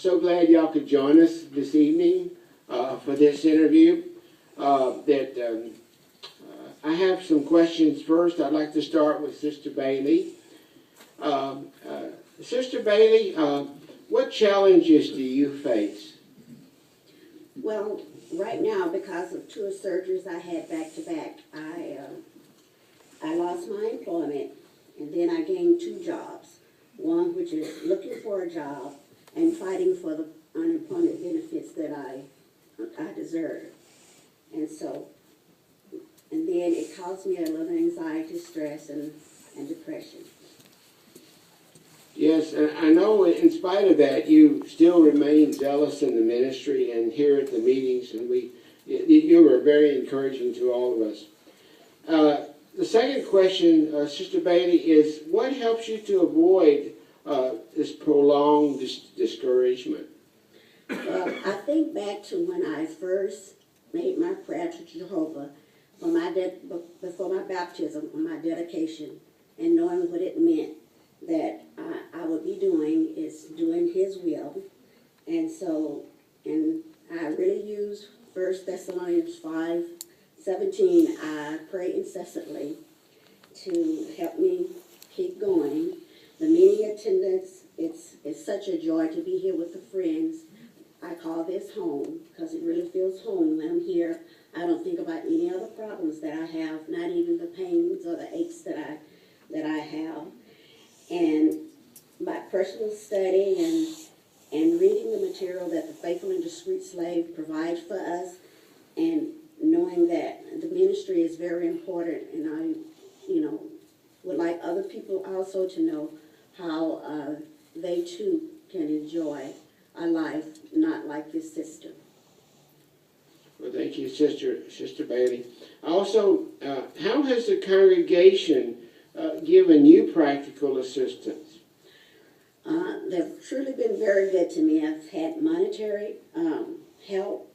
so glad y'all could join us this evening for this interview. I have some questions first. I'd like to start with Sister Bailey. Sister Bailey, what challenges do you face? Well, right now, because of 2 surgeries I had back to back, I lost my employment, and then I gained 2 jobs. One which is looking for a job and fighting for the unemployment benefits that I deserve. And then it caused me a little anxiety, stress, and depression. Yes, and I know in spite of that, you still remain zealous in the ministry and here at the meetings, and you were very encouraging to all of us. The second question, Sister Bailey, is what helps you to avoid this prolonged discouragement? Well, I think back to when I first made my prayer to Jehovah before my baptism, on my dedication, and knowing what it meant that I would be doing is doing His will. And I really use 1 Thessalonians 5:17. I pray incessantly to help me keep going. The meeting attendance, it's such a joy to be here with the friends. I call this home because it really feels home when I'm here. I don't think about any other problems that I have, not even the pains or the aches that I have. And my personal study and reading the material that the Faithful and Discreet Slave provides for us, and knowing that the ministry is very important, and I, would like other people also to know how they too can enjoy a life not like this system. Well, thank you, Sister Bailey. Also, how has the congregation given you practical assistance? They've truly been very good to me. I've had monetary help,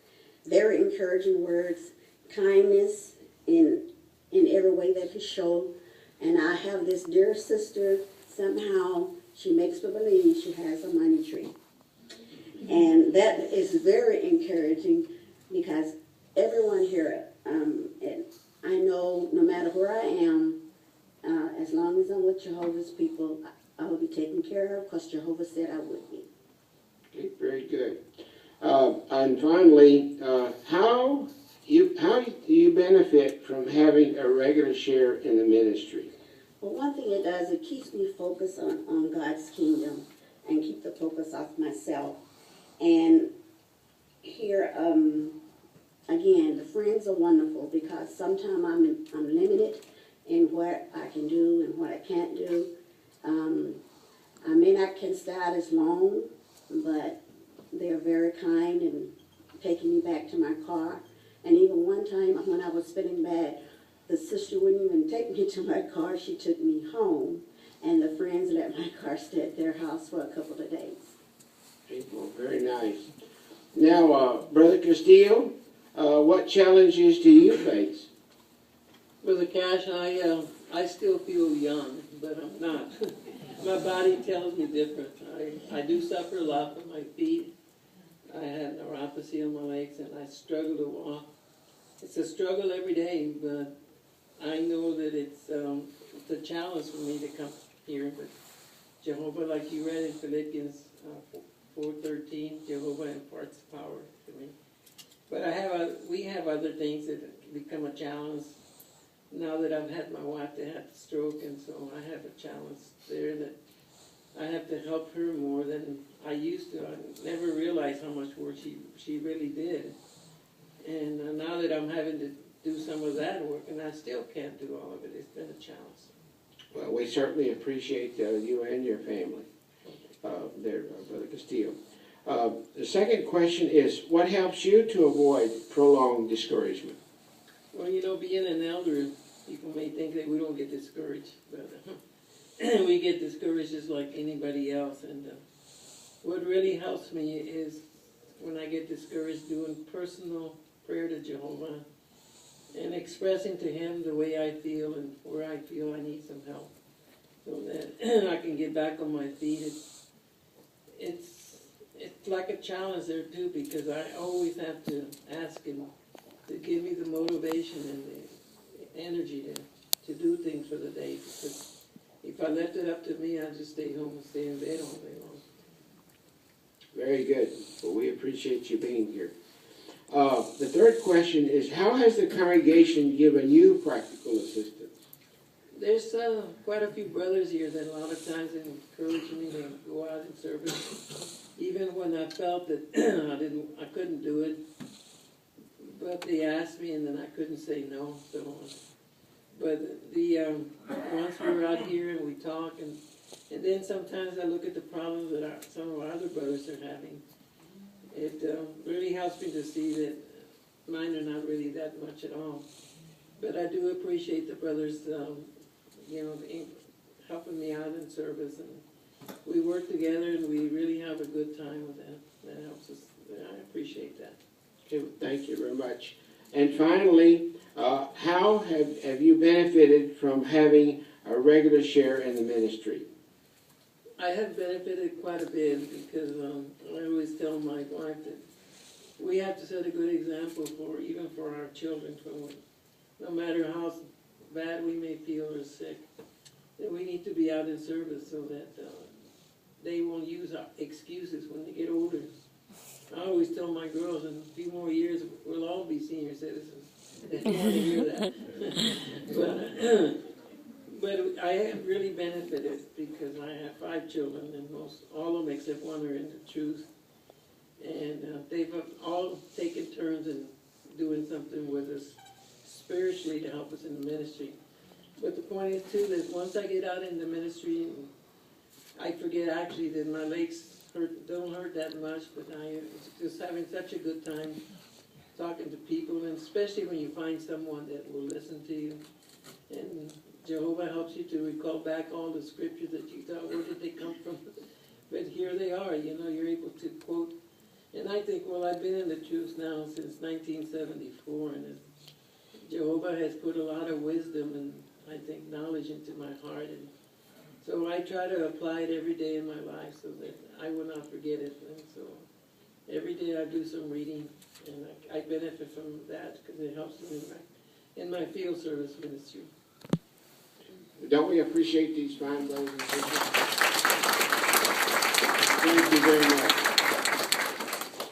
very encouraging words, kindness in every way they could show. And I have this dear sister, somehow she makes me believe she has a money tree. And that is very encouraging because everyone here, I know no matter where I am, as long as I'm with Jehovah's people, I will be taken care of because Jehovah said I would be. Okay, very good. And finally, how do you benefit from having a regular share in the ministry? Well, one thing it does, it keeps me focused on God's kingdom and keep the focus off myself. And here, again, the friends are wonderful because sometimes I'm limited in what I can do and what I can't do. I may not can stay out as long, but they're very kind and taking me back to my car. And even one time when I was feeling bad, the sister wouldn't even take me to my car. She took me home, and the friends let my car stay at their house for a couple of days. Well, very nice. Now, Brother Castillo, what challenges do you face? Brother Cash, I still feel young, but I'm not. My body tells me different. I do suffer a lot with my feet. I have neuropathy on my legs, and I struggle to walk. It's a struggle every day, but I know that it's a challenge for me to come here. But Jehovah, like you read in Philippians 4:13, Jehovah imparts power to me. But we have other things that become a challenge. Now that I've had my wife to have the stroke, and so I have a challenge there that I have to help her more than I used to. I never realized how much work she really did. And now that I'm having to do some of that work, and I still can't do all of it, it's been a challenge. Well, we certainly appreciate you and your family there, Brother Castillo. The second question is, what helps you to avoid prolonged discouragement? Well, being an elder, people may think that we don't get discouraged, but we get discouraged just like anybody else. And what really helps me is when I get discouraged, doing personal prayer to Jehovah and expressing to Him the way I feel and where I feel I need some help, so that I can get back on my feet. It's like a challenge there too, because I always have to ask him to give me the motivation and the energy to do things for the day. Because if I left it up to me, I'd just stay home and stay in bed all day long. Very good. Well, we appreciate you being here. The third question is, how has the congregation given you practical assistance? There's quite a few brothers here that a lot of times encourage me to go out in service, even when I felt that I couldn't do it. But they asked me, and then I couldn't say no. So, but the once we're out here and we talk, and then sometimes I look at the problems that some of our other brothers are having. It really helps me to see that mine are not really that much at all. But I do appreciate the brothers, helping me out in service, and we work together, and we really have a good time with that. That helps us. I appreciate that. Okay, well, thank you very much. And finally, how have you benefited from having a regular share in the ministry? I have benefited quite a bit because I always tell my wife that we have to set a good example even for our children. No matter how bad we may feel or sick, that we need to be out in service so that they won't use our excuses when they get older. I always tell my girls, in a few more years, we'll all be senior citizens. They don't want to hear that. But I have really benefited because I have 5 children, and all of them except one are in the truth. And they've all taken turns in doing something with us spiritually to help us in the ministry. But the point is, too, that once I get out in the ministry, I forget actually that my legs don't hurt that much, but I was just having such a good time talking to people, and especially when you find someone that will listen to you. And Jehovah helps you to recall back all the scriptures that you thought, where did they come from? But here they are, you're able to quote. And I think, well, I've been in the truth now since 1974, and Jehovah has put a lot of wisdom and, I think, knowledge into my heart. And so I try to apply it every day in my life so that I will not forget it. And so every day I do some reading, and I benefit from that because it helps me in my field service ministry. Don't we appreciate these fine brothers and sisters? Thank you very much.